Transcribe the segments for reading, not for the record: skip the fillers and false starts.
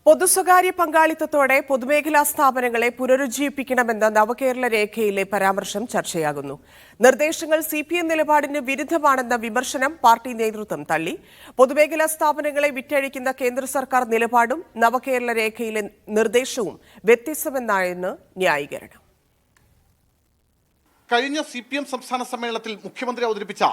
പൊതുസ്വകാര്യ പങ്കാളിത്തത്തോടെ പൊതുമേഖലാ സ്ഥാപനങ്ങളെ പുനരുജ്ജീവിപ്പിക്കണമെന്ന നവകേരള രേഖയിലെ പരാമർശം ചർച്ചയാകുന്നു. നിർദ്ദേശങ്ങൾ സിപിഎം നിലപാടിന് വിരുദ്ധമാണെന്ന വിമർശനം പാർട്ടി നേതൃത്വം തള്ളി. പൊതുമേഖലാ സ്ഥാപനങ്ങളെ വിറ്റഴിക്കുന്ന കേന്ദ്ര സർക്കാർ നിലപാടും നവകേരള രേഖയിലെ നിർദ്ദേശവും വ്യത്യസ്തമെന്നായിരുന്നു ന്യായീകരണം. കഴിഞ്ഞ സിപിഎം സംസ്ഥാന സമ്മേളനത്തിൽ മുഖ്യമന്ത്രി അവതരിപ്പിച്ച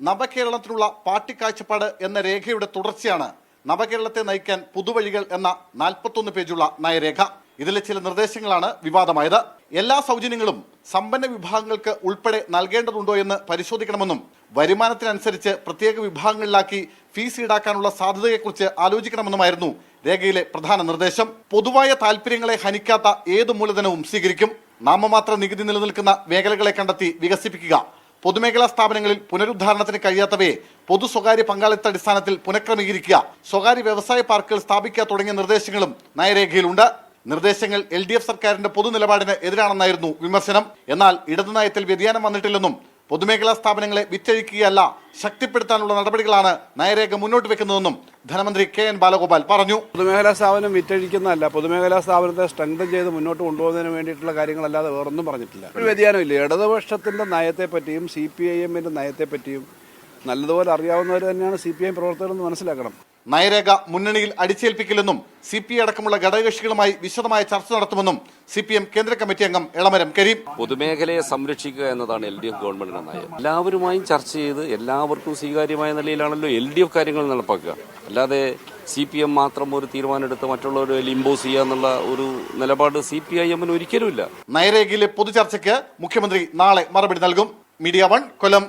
നവകേരളത്തിനുള്ള പാർട്ടി കാഴ്ചപ്പാട് എന്ന രേഖയുടെ തുടർച്ചയാണ് നവകേരളത്തെ നയിക്കാൻ പുതുവഴികൾ എന്ന 41 പേജുള്ള നയരേഖ. ഇതിലെ ചില നിർദ്ദേശങ്ങളാണ് വിവാദമായത്. എല്ലാ സൗജന്യങ്ങളും സമ്പന്ന വിഭാഗങ്ങൾക്ക് ഉൾപ്പെടെ നൽകേണ്ടതുണ്ടോ എന്ന് പരിശോധിക്കണമെന്നും വരുമാനത്തിനനുസരിച്ച് പ്രത്യേക വിഭാഗങ്ങളിലാക്കി ഫീസ് ഈടാക്കാനുള്ള സാധ്യതയെക്കുറിച്ച് ആലോചിക്കണമെന്നുമായിരുന്നു രേഖയിലെ പ്രധാന നിർദ്ദേശം. പൊതുവായ താല്പര്യങ്ങളെ ഹനിക്കാത്ത ഏത് മൂലധനവും സ്വീകരിക്കും. നാമമാത്ര നികുതി നിലനിൽക്കുന്ന മേഖലകളെ കണ്ടെത്തി വികസിപ്പിക്കുക. പൊതുമേഖലാ സ്ഥാപനങ്ങളിൽ പുനരുദ്ധാരണത്തിന് കഴിയാത്തവയെ പൊതു സ്വകാര്യ പങ്കാളിത്ത അടിസ്ഥാനത്തിൽ പുനഃക്രമീകരിക്കുക, സ്വകാര്യ വ്യവസായ പാർക്കുകൾ സ്ഥാപിക്കുക തുടങ്ങിയ നിർദ്ദേശങ്ങളും നയരേഖയിലുണ്ട്. നിർദ്ദേശങ്ങൾ LDF സർക്കാരിന്റെ പൊതുനിലപാടിന് എതിരാണെന്നായിരുന്നു വിമർശനം. എന്നാൽ ഇടതുനയത്തിൽ വ്യതിയാനം വന്നിട്ടില്ലെന്നും പൊതുമേഖലാ സ്ഥാപനങ്ങളെ വിറ്റഴിക്കുകയല്ല ശക്തിപ്പെടുത്താനുള്ള നടപടികളാണ് നയരേഖ മുന്നോട്ട് വെക്കുന്നതെന്നും ധനമന്ത്രി KN ബാലഗോപാൽ പറഞ്ഞു. പൊതുമേഖലാ സ്ഥാപനം വിറ്റഴിക്കുന്നതല്ല, പൊതുമേഖലാ സ്ഥാപനത്തെ സ്ട്രെങ്തൻ ചെയ്ത് മുന്നോട്ട് കൊണ്ടുപോകുന്നതിന് വേണ്ടിയിട്ടുള്ള കാര്യങ്ങളല്ലാതെ വേറൊന്നും പറഞ്ഞിട്ടില്ല. ഒരു വ്യതിയാനമില്ല. ഇടതുപക്ഷത്തിന്റെ നയത്തെപ്പറ്റിയും CPIM-ന്റെ നയത്തെപ്പറ്റിയും നല്ലതുപോലെ അറിയാവുന്നവർ തന്നെയാണ് CPIM പ്രവർത്തകരെന്ന് മനസ്സിലാക്കണം. നയരേഖ മുന്നണിയിൽ അടിച്ചേൽപ്പിക്കില്ലെന്നും CPI അടക്കമുള്ള ഘടകകക്ഷികളുമായി വിശദമായ ചർച്ച നടത്തുമെന്നും CPM കേന്ദ്ര കമ്മിറ്റി അംഗം എളമരം കരീം. പൊതുമേഖലയെ സംരക്ഷിക്കുക എന്നതാണ് LDF ഗവൺമെന്റിന്റെ നയം. എല്ലാവരുമായും ചർച്ച ചെയ്ത് എല്ലാവർക്കും സ്വീകാര്യമായ നിലയിലാണല്ലോ LDF കാര്യങ്ങൾ നടപ്പാക്കുക. അല്ലാതെ CPM മാത്രം ഒരു തീരുമാനമെടുത്ത് മറ്റുള്ളവർ ഇമ്പോസ് ചെയ്യുക എന്നുള്ള ഒരു നിലപാട് CPIM-ന് ഒരിക്കലുമില്ല. നയരേഖയിലെ പൊതുചർച്ചയ്ക്ക് മുഖ്യമന്ത്രി നാളെ മറുപടി നൽകും. മീഡിയ 1 കൊല്ലം.